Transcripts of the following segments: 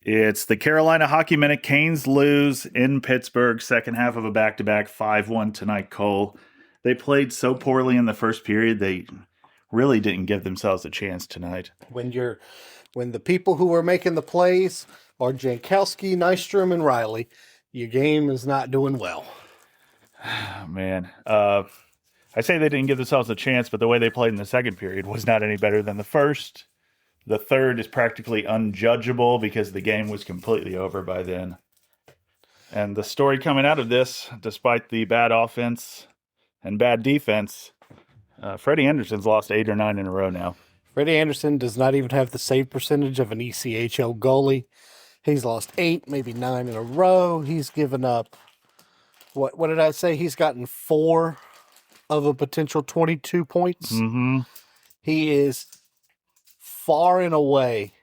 It's the Carolina Hockey Minute. Canes lose in Pittsburgh, second half of a back-to-back 5-1 tonight, Cole. They played so poorly in the first period, they really didn't give themselves a chance tonight. When the people who are making the plays are Jankowski, Nystrom, and Riley, your game is not doing well. Man, I say they didn't give themselves a chance, but the way they played in the second period was not any better than the first. The third is practically unjudgeable because the game was completely over by then. And the story coming out of this, despite the bad offense and bad defense, Freddie Andersen's lost 8 or 9 in a row now. Freddie Andersen does not even have the save percentage of an ECHL goalie. He's lost 8, maybe 9 in a row. He's given up, what did I say? He's gotten 4 of a potential 22 points. Mm-hmm. He is far and away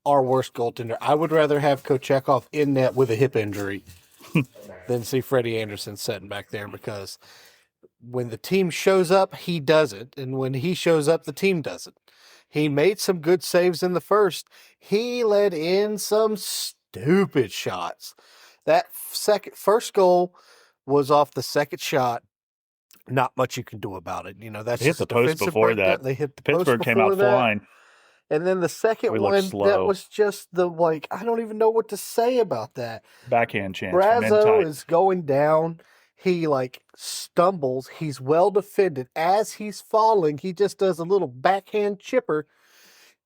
our worst goaltender. I would rather have Kochekov in net with a hip injury than see Freddie Andersen sitting back there, because when the team shows up, he doesn't. And when he shows up, the team doesn't. He made some good saves in the first. He let in some stupid shots. That first goal was off the second shot. Not much you can do about it. You know, that's They hit the post before that. They hit the Pittsburgh post came out flying. And then the second We one, looked slow. that was just I don't even know what to say about that. Backhand chance. from Brazo in is going down. He stumbles. He's well defended. As he's falling, he just does a little backhand chipper.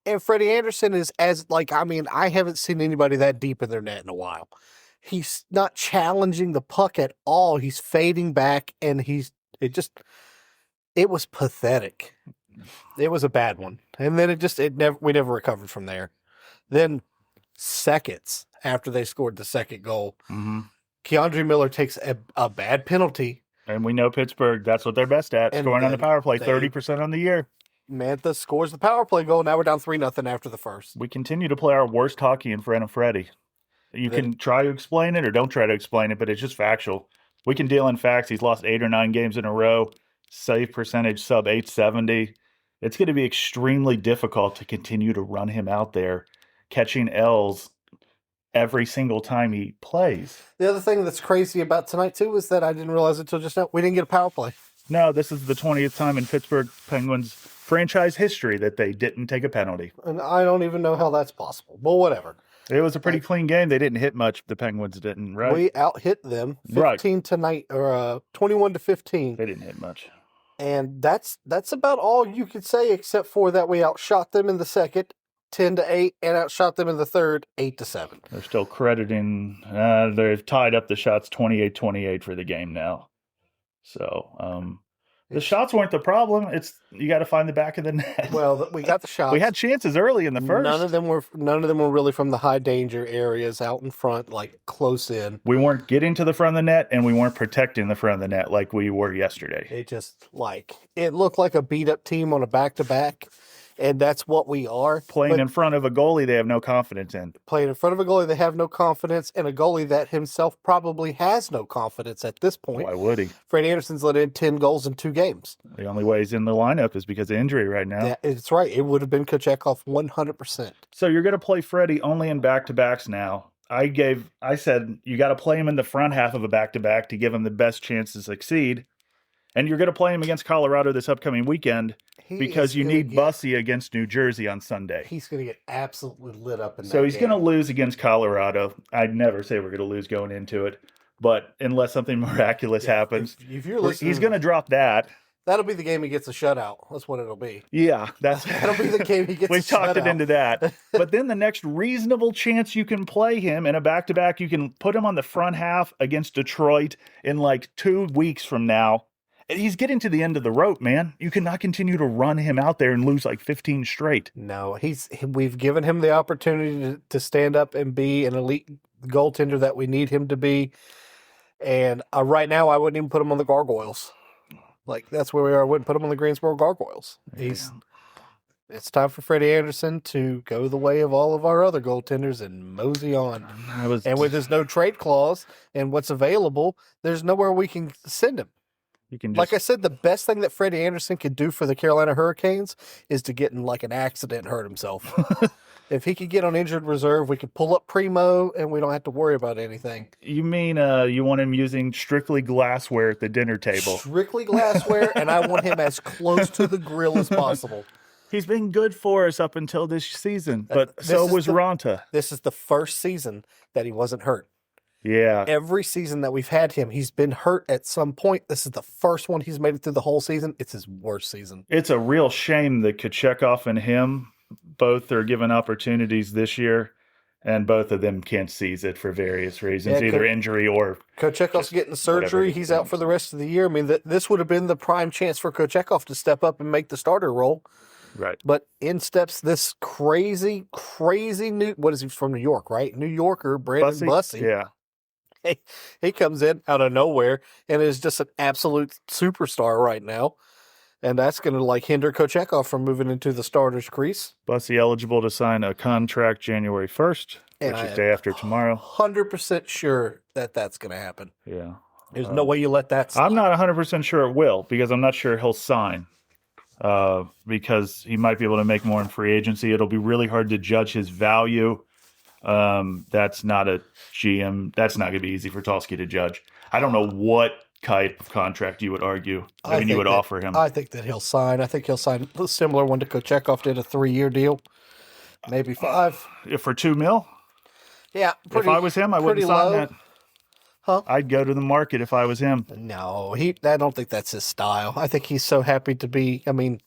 And Freddie Andersen is I haven't seen anybody that deep in their net in a while. He's not challenging the puck at all. He's fading back, and it was pathetic. It was a bad one. And then we never recovered from there. Then seconds after they scored the second goal, Keandre Miller takes a bad penalty. And we know Pittsburgh, that's what they're best at, scoring on the power play, 30% on the year. Mantha scores the power play goal. Now we're down 3-0 after the first. We continue to play our worst hockey in front of Freddie. You can try to explain it or don't try to explain it, but it's just factual. We can deal in facts. He's lost 8 or 9 games in a row. Save percentage sub 870. It's going to be extremely difficult to continue to run him out there, catching L's every single time he plays. The other thing that's crazy about tonight, too, is that I didn't realize until just now, we didn't get a power play. No, this is the 20th time in Pittsburgh Penguins franchise history that they didn't take a penalty. And I don't even know how that's possible. But whatever. It was a pretty clean game. They didn't hit much. The Penguins didn't, right? We out-hit them 15 tonight, or 21-15. They didn't hit much. And that's about all you could say, except for that we outshot them in the second 10-8 and outshot them in the third 8-7. They're still crediting. They've tied up the shots 28-28 for the game now. So the shots weren't the problem. It's you got to find the back of the net. Well, we got the shots. We had chances early in the first. None of them were really from the high danger areas out in front, close in. We weren't getting to the front of the net, and we weren't protecting the front of the net like we were yesterday. It just it looked like a beat up team on a back-to-back, and that's what we are. Playing in front of a goalie they have no confidence in. Playing in front of a goalie they have no confidence, and a goalie that himself probably has no confidence at this point. Why would he? Freddie Andersen's let in 10 goals in 2 games. The only way he's in the lineup is because of injury right now. Yeah, it's right. It would have been Kochekov 100%. So you're going to play Freddie only in back-to-backs now. I said you got to play him in the front half of a back-to-back to give him the best chance to succeed. And you're going to play him against Colorado this upcoming weekend because you need Bussy against New Jersey on Sunday. He's going to get absolutely lit up in that So he's game. going to lose against Colorado. I'd never say we're going to lose going into it. But unless something miraculous happens, if you're listening, he's going to drop that. That'll be the game he gets a shutout. That's what it'll be. Yeah, that'll be the game he gets. We've talked it into that. But then the next reasonable chance you can play him in a back-to-back, you can put him on the front half against Detroit in 2 weeks from now. He's getting to the end of the rope, man. You cannot continue to run him out there and lose 15 straight. No, we've given him the opportunity to stand up and be an elite goaltender that we need him to be. And right now, I wouldn't even put him on the Gargoyles. That's where we are. I wouldn't put him on the Greensboro Gargoyles. Yeah. It's time for Freddie Andersen to go the way of all of our other goaltenders and mosey on. And with his no trade clause and what's available, there's nowhere we can send him. You can Like I said, the best thing that Freddie Andersen could do for the Carolina Hurricanes is to get in an accident and hurt himself. If he could get on injured reserve, we could pull up Primo, and we don't have to worry about anything. You mean you want him using strictly glassware at the dinner table? Strictly glassware, and I want him as close to the grill as possible. He's been good for us up until this season, but so was Ronta. This is the first season that he wasn't hurt. Yeah. Every season that we've had him, he's been hurt at some point. This is the first one he's made it through the whole season. It's his worst season. It's a real shame that Kochetkov and him both are given opportunities this year, and both of them can't seize it for various reasons, either injury or... Kochekhov's getting surgery. He's out for the rest of the year. I mean, this would have been the prime chance for Kochetkov to step up and make the starter role. Right. But in steps this crazy new... What is he from New York, right? New Yorker, Brandon Bussey. Yeah. He comes in out of nowhere and is just an absolute superstar right now. And that's going to hinder Kochetkov from moving into the starter's crease. Bussey eligible to sign a contract January 1st, which is day after tomorrow. 100% sure that that's going to happen. Yeah. There's no way you let that slide. I'm not 100% sure it will, because I'm not sure he'll sign. Because he might be able to make more in free agency. It'll be really hard to judge his value. That's not a GM. That's not going to be easy for Tulsky to judge. I don't know what type of contract you would argue. You would offer him. I think that he'll sign. I think he'll sign a similar one to Kochetkov did, a 3-year deal, maybe 5. For $2 million? Yeah. If I was him, I wouldn't sign that. Huh? I'd go to the market if I was him. No, I don't think that's his style. I think he's so happy to be. I mean,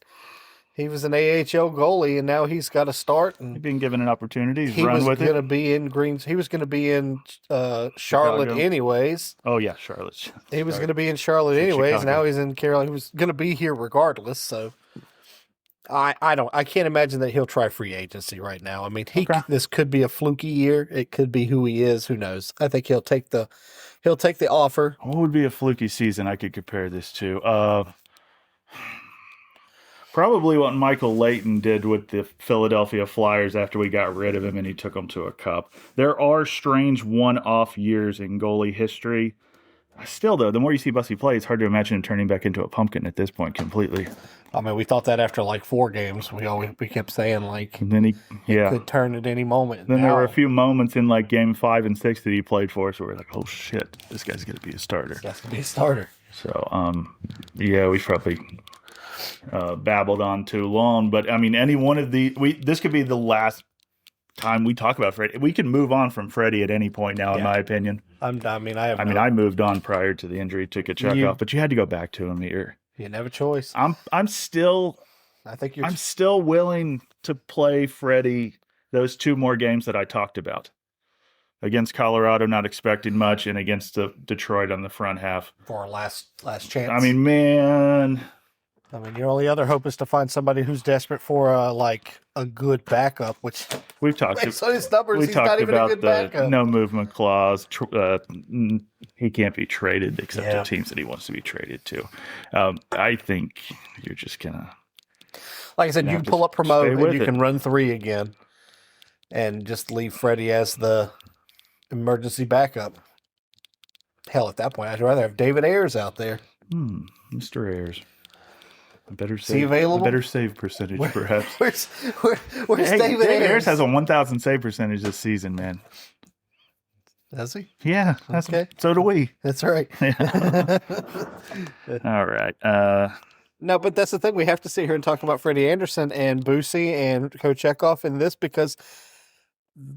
he was an AHL goalie, and now he's got to start. And he's been given an opportunity. He was going to be in Charlotte anyways. Oh yeah, Charlotte. He was going to be in Charlotte anyways. Chicago. Now he's in Carolina. He was going to be here regardless. So I can't imagine that he'll try free agency right now. I mean, this could be a fluky year. It could be who he is. Who knows? I think he'll take the offer. What would be a fluky season I could compare this to? Probably what Michael Layton did with the Philadelphia Flyers after we got rid of him and he took them to a cup. There are strange one-off years in goalie history. Still, though, the more you see Bussey play, it's hard to imagine him turning back into a pumpkin at this point completely. I mean, we thought that after 4 games. We kept saying and then he could turn at any moment. Then there were a few moments in game 5 and 6 that he played for us where we're like, oh shit, this guy's going to be a starter. He has to be a starter. So, we probably babbled on too long. But I mean, any one of this could be the last time we talk about Freddie. We can move on from Freddie at any point now, in my opinion. I moved on prior to the injury to Kochetkov, but you had to go back to him here. You didn't have a choice. I'm still willing to play Freddie those 2 more games that I talked about. Against Colorado, not expecting much, and against Detroit on the front half. For our last chance. I mean, man. Your only other hope is to find somebody who's desperate for a good backup, which we've talked based on his numbers, he's not even a good backup. No movement clause. He can't be traded except to teams that he wants to be traded to. I think you're just gonna. Like I said, you can pull up promote and you can run 3 again, and just leave Freddie as the emergency backup. Hell, at that point, I'd rather have David Ayers out there. Mr. Ayers. Is he available? A better save percentage, perhaps. Where's David Ayers? Ayers has a 1,000 save percentage this season, man. Does he? Yeah. Okay. So do we. That's right. All right. No, but that's the thing. We have to sit here and talk about Freddie Anderson and Busey and Kochetkov in this because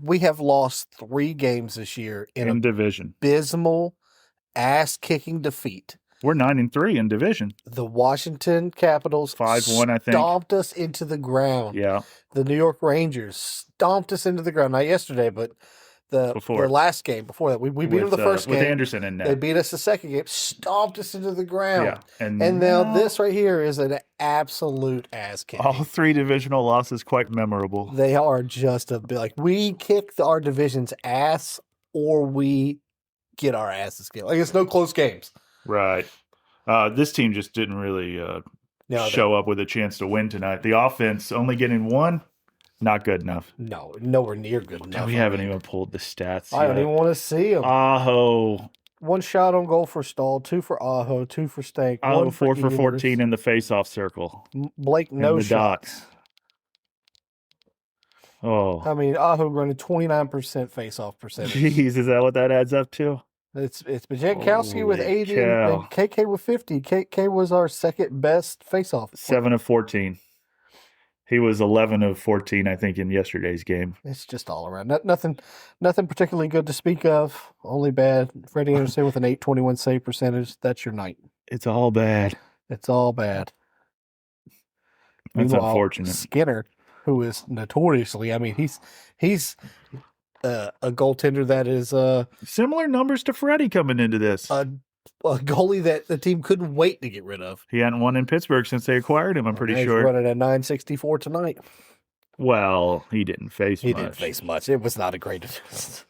we have lost 3 games this year in division. Abysmal, ass-kicking defeat. We're 9-3 in division. The Washington Capitals 5-1, I think. Stomped us into the ground. Yeah. The New York Rangers stomped us into the ground. Not yesterday, but the last game before that. We beat them the first game. With Anderson in net. They beat us the second game. Stomped us into the ground. Yeah. And now this right here is an absolute ass kick. All 3 divisional losses quite memorable. They are just we kick our division's ass or we get our asses kicked. It's no close games. Right. This team just didn't really show up with a chance to win tonight. The offense only getting 1, not good enough. No, nowhere near good enough. We haven't even pulled the stats I don't even want to see them. Aho. 1 shot on goal for Stahl, 2 for Aho, 2 for Stank. Aho 4 for 14 in the face-off circle. Blake no shots. Oh, I mean, Aho running 29% face-off percentage. jeez, is that what that adds up to? It's Jankowski with Holy 80 cow. and KK with 50. KK was our second best face-off. 7 of 14. He was 11 of 14, I think, in yesterday's game. It's just all around. Nothing particularly good to speak of. Only bad. Freddie Anderson with an 821 save percentage. That's your night. It's all bad. It's all bad. That's Meanwhile, unfortunate. Skinner, who is notoriously, I mean, he's a goaltender that is Similar numbers to Freddie coming into this. a goalie that the team couldn't wait to get rid of. He hadn't won in Pittsburgh since they acquired him, I'm pretty He's sure. running at 964 tonight. Well, he didn't face He much. didn't face much. It was not a great.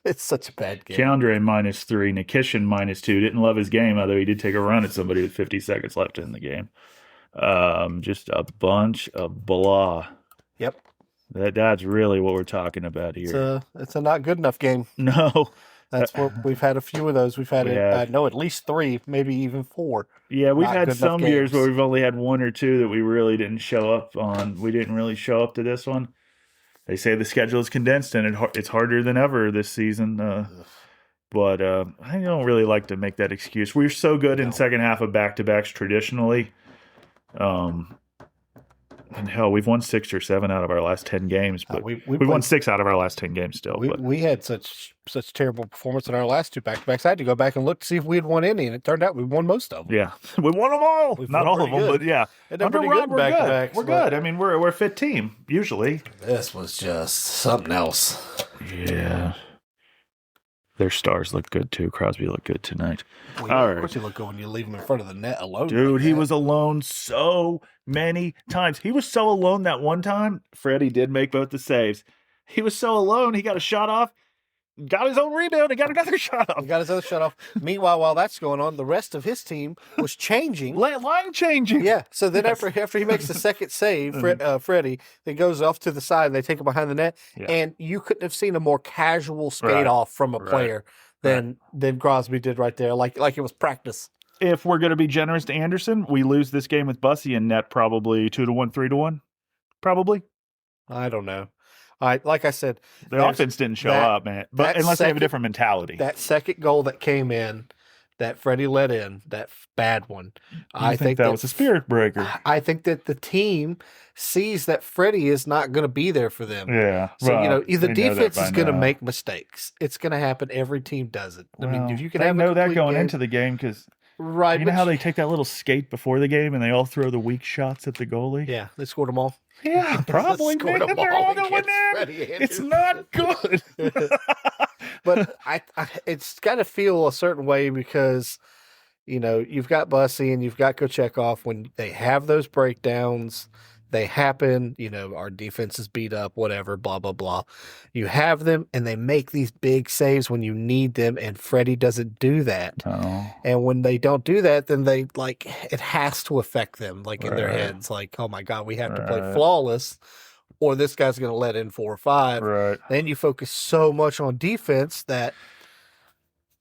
It's such a bad game. Kondre -3, Nikishin -2. Didn't love his game, although he did take a run at somebody with 50 seconds left in the game. Just a bunch of blah. Yep. That's really what we're talking about here. It's a not good enough game. No. That's what we've had a few of those. We've had I know at least 3, maybe even 4. Yeah, we've Not had good enough some years games. where we've only had 1 or 2 that we really didn't show up on. We didn't really show up to this one. They say the schedule is condensed and it's harder than ever this season. But I don't really like to make that excuse. We're so good in second half of back-to-backs traditionally. And hell, we've won 6 or 7 out of our last 10 games, but we won 6 out of our last 10 games still. We had such terrible performance in our last 2 back-to-backs. I had to go back and look to see if we had won any, and it turned out we won most of them. Yeah, we won them all. We've Not won all of them, pretty but good. yeah. They've done Under pretty Rob, good we're good. back-to-backs, We're but- good. I mean, we're a fit team usually. This was just something else. Yeah. Their stars look good too. Crosby looked good tonight. Well, All of right. course you look good when you leave him in front of the net alone. Dude, like he that. was alone so many times. He was so alone that one time. Freddie did make both the saves. He was so alone. He got a shot off, got his own rebound, and got another shot off. He got his other shut off. Meanwhile, while that's going on, the rest of his team was changing. Line changing. Yeah. So then after he makes the second save, Freddie, then goes off to the side and they take it behind the net. Yeah. And you couldn't have seen a more casual skate Right. off from a Right. player than Crosby did right there, like it was practice. If we're going to be generous to Anderson, we lose this game with Bussy in net probably 2-1, 3-1. Probably. I don't know. Like I said, The offense didn't show up, man. But that unless they have a second- different mentality. that second goal that came in, that Freddie let in, that bad one. I think that was a spirit breaker. I think that the team sees that Freddie is not going to be there for them. Yeah. So, well, the they know that defense by is going to now. make mistakes. It's going to happen. Every team does it. I mean, if you can they have a know that complete going game- into the game because right, you know but how they take that little skate before the game and they all throw the weak shots at the goalie? yeah, they scored them all. Yeah, probably. Scored Man, them they're all all going against in. Freddie It's Anderson. not good. But I it's got to feel a certain way because, you've got Bussy and you've got Kochekov. When they have those breakdowns, they happen. Our defense is beat up, whatever, blah, blah, blah. You have them and they make these big saves when you need them, and Freddie doesn't do that. Oh, And when they don't do that, then they it has to affect them, in their Right. heads. Oh my God, we have to play Right. flawless, or this guy's going to let in 4 or 5. right. Then you focus so much on defense that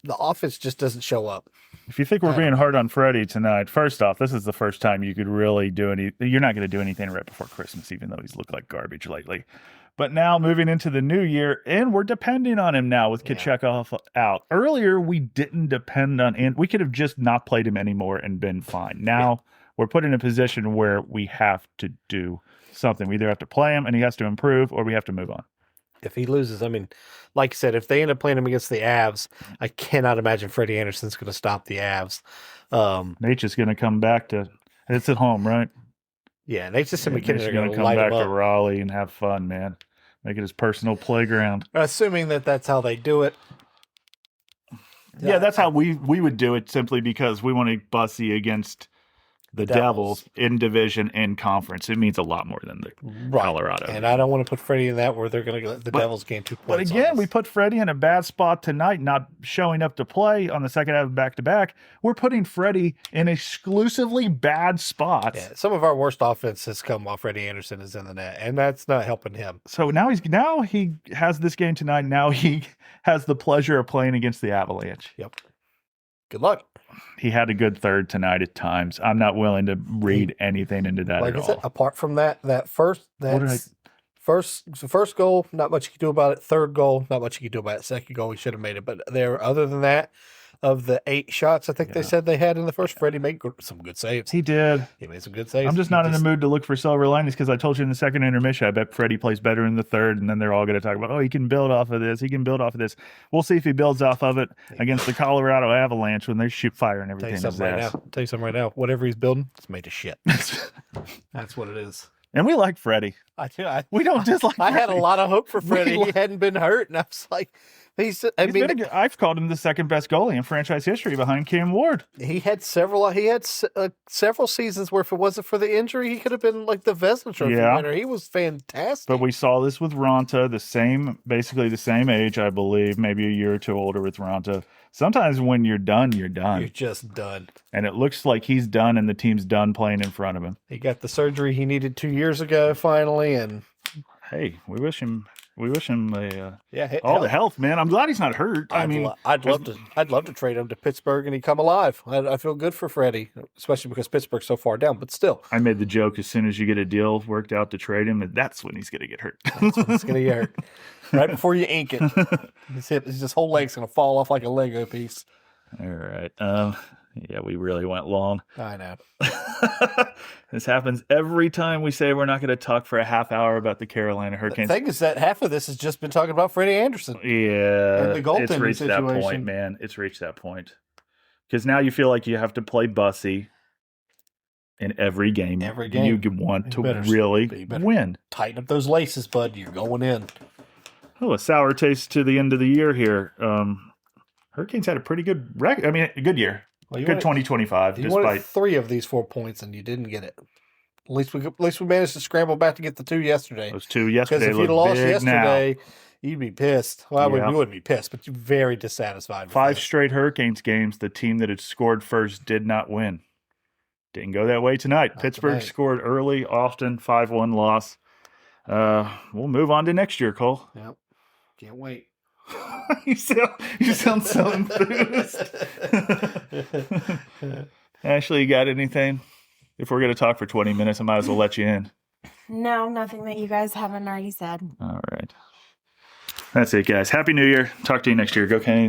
the offense just doesn't show up. If you think we're being hard on Freddie tonight, first off, this is the first time you could really do You're not going to do anything right before Christmas, even though he's looked like garbage lately. But now moving into the new year, and we're depending on him now with Kochekov out. Earlier, we didn't depend on him. We could have just not played him anymore and been fine. Now we're put in a position where we have to do something. We either have to play him and he has to improve, or we have to move on. If he loses, I mean, like I said, if they end up playing him against the Avs, I cannot imagine Freddie Anderson's going to stop the Avs. Nate's just going to come back to it's at home, right? Yeah, Nate's just Nate's McKinnon are going going to to come light back him to up. Raleigh and have fun, man. Make it his personal playground. Assuming that that's how they do it. Yeah, that's how we would do it, simply because we want to Bussy against the Devils in division and conference. It means a lot more than the Colorado. And I don't want to put Freddie in that where they're going to let the Devils gain 2 points. But again, we put Freddie in a bad spot tonight, not showing up to play on the second half of back-to-back. We're putting Freddie in exclusively bad spots. Yeah, some of our worst offense has come while Freddie Anderson is in the net, and that's not helping him. So now he has this game tonight. Now he has the pleasure of playing against the Avalanche. Yep. Good luck. He had a good third tonight at times. I'm not willing to read anything into that Like at I said, all. apart from that first, What did I- First goal, not much you can do about it. Third goal, not much you can do about it. Second goal, he should have made it. But other than that, of the 8 shots I think they said they had in the first, Freddie made some good saves. He did. He made some good saves. I'm just not in the mood to look for silver linings because I told you in the second intermission, I bet Freddie plays better in the third, and then they're all going to talk about, he can build off of this. He can build off of this. We'll see if he builds off of it against the Colorado Avalanche when they shoot fire and everything. Tell you something right now. Whatever he's building, it's made of shit. That's what it is. And we like Freddie. We don't dislike I Freddie. had a lot of hope for Freddie. He hadn't been hurt, and I was like, I've called him the second best goalie in franchise history behind Cam Ward. He had several seasons where if it wasn't for the injury, he could have been like the Vezina Trophy winner. He was fantastic. But we saw this with Ronta, basically the same age, I believe, maybe a year or two older with Ronta. Sometimes when you're done, you're done. You're just done. And it looks like he's done and the team's done playing in front of him. He got the surgery he needed 2 years ago finally, and hey, we wish him the the health, man. I'm glad he's not hurt. I'd love to trade him to Pittsburgh and he come alive. I feel good for Freddie, especially because Pittsburgh's so far down. But still, I made the joke as soon as you get a deal worked out to trade him, that's when he's going to get hurt. That's when he's going to get hurt. Right before you ink it, his whole leg's going to fall off like a Lego piece. All right. Yeah, we really went long. I know. This happens every time we say we're not going to talk for a half hour about the Carolina Hurricanes. The thing is that half of this has just been talking about Freddie Anderson. Yeah. And the goaltending it's reached situation. that point, man. It's reached that point. Because now you feel like you have to play Bussy in every game. Every game. You want to really win. Tighten up those laces, bud. You're going in. Oh, a sour taste to the end of the year here. Hurricanes had a pretty good record. I mean, a good year. Well, good 2025. You wanted 3 of these 4 points, and you didn't get it. At least we managed to scramble back to get the 2 yesterday. Those 2 yesterday. Because if you'd lost yesterday, now. You'd be pissed. Well, you wouldn't be pissed, but you're very dissatisfied. 5 straight Hurricanes games. The team that had scored first did not win. Didn't go that way tonight. Pittsburgh scored early, often 5-1 loss. We'll move on to next year, Cole. Yep. Can't wait. you sound so enthused. Ashley, you got anything? If we're going to talk for 20 minutes, I might as well let you in. No, nothing that you guys haven't already said. All right. That's it, guys. Happy New Year. Talk to you next year. Go Canes.